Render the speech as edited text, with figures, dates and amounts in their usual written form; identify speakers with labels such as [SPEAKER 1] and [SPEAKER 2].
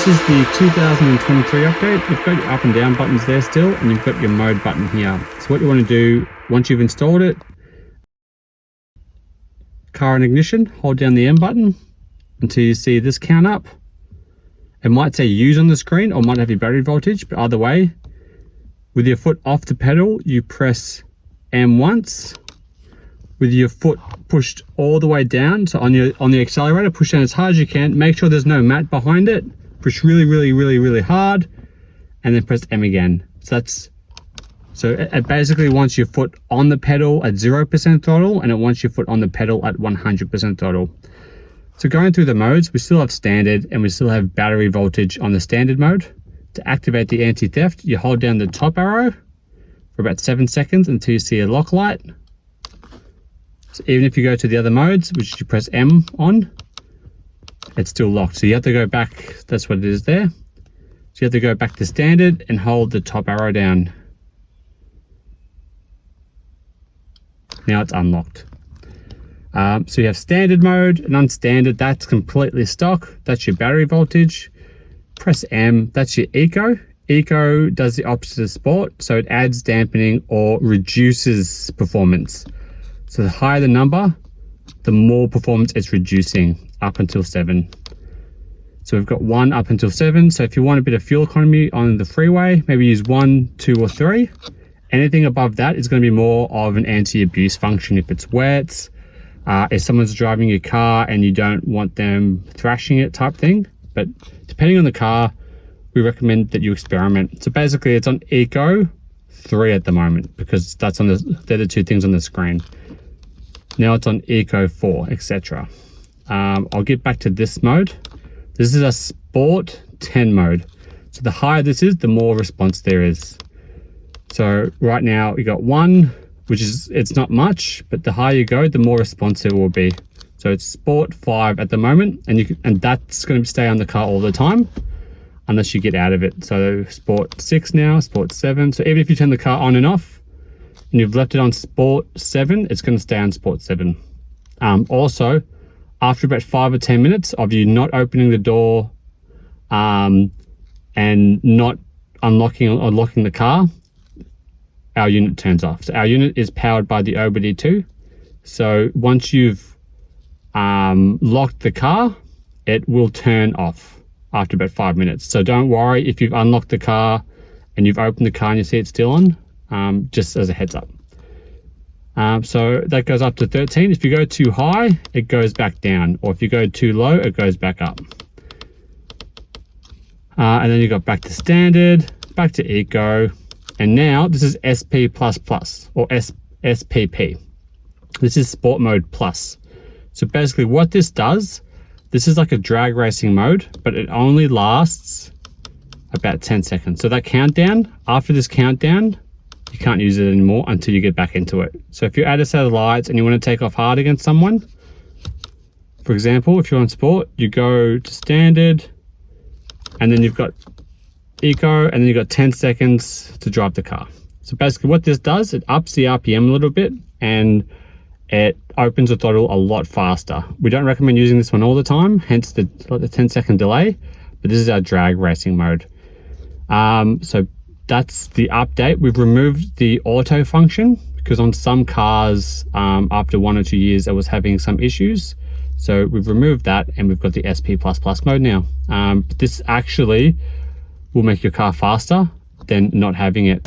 [SPEAKER 1] this is the 2023 update. You've got your up and down buttons there still, and you've got your mode button here. So what you want to do, once you've installed it, car and ignition, hold down the M button until you see this count up. It might say use on the screen or might have your battery voltage, but either way, with your foot off the pedal, you press M once. With your foot pushed all the way down, so on the accelerator, push down as hard as you can. Make sure there's no mat behind it. Push really hard, and then press M again. So it basically wants your foot on the pedal at 0% throttle, and it wants your foot on the pedal at 100% throttle. So going through the modes, we still have standard and we still have battery voltage on the standard mode. To activate the anti-theft, you hold down the top arrow for about 7 seconds until you see a lock light. So even if you go to the other modes, which you press M on, it's still locked. So you have to go back, that's what it is there. So you have to go back to standard and hold the top arrow down. Now it's unlocked. So you have standard mode and unstandard, that's completely stock. That's your battery voltage. Press M, that's your eco. Eco does the opposite of sport, so it adds dampening or reduces performance. So the higher the number, the more performance it's reducing, up until 7. So we've got 1 up until 7. So if you want a bit of fuel economy on the freeway, maybe use 1, 2, or 3. Anything above that is going to be more of an anti-abuse function if it's wet, if someone's driving your car and you don't want them thrashing it type thing. But depending on the car, we recommend that you experiment. So basically it's on Eco 3 at the moment, because they're the two things on the screen. Now it's on Eco 4, etc. I'll get back to this mode. This is a Sport 10 mode. So the higher this is, the more response there is. So right now we got 1, which is, it's not much, but the higher you go, the more response it will be. So it's Sport 5 at the moment, and that's going to stay on the car all the time, unless you get out of it. So Sport 6 now, Sport 7. So even if you turn the car on and off, and you've left it on Sport 7, it's going to stay on Sport 7. Also, after about 5 or 10 minutes of you not opening the door and not unlocking or locking the car, our unit turns off. So our unit is powered by the OBD2. So once you've locked the car, it will turn off after about 5 minutes. So don't worry if you've unlocked the car and you've opened the car and you see it's still on. Just as a heads up. So that goes up to 13. If you go too high, it goes back down, or if you go too low, it goes back up. And then you got back to standard, back to eco, and now this is SP++ or SPP. This is sport mode plus. So basically what this does, this is like a drag racing mode, but it only lasts about 10 seconds. So that countdown, after this countdown, you can't use it anymore until you get back into it. So if you're at a set of lights and you want to take off hard against someone, for example, if you're on sport, you go to standard, and then you've got eco, and then you've got 10 seconds to drive the car. So basically what this does, it ups the RPM a little bit, and it opens the throttle a lot faster. We don't recommend using this one all the time, hence the 10-second delay, but this is our drag racing mode. So that's the update. We've removed the auto function because on some cars, after 1 or 2 years, it was having some issues. So we've removed that, and we've got the SP++ mode now. This actually will make your car faster than not having it.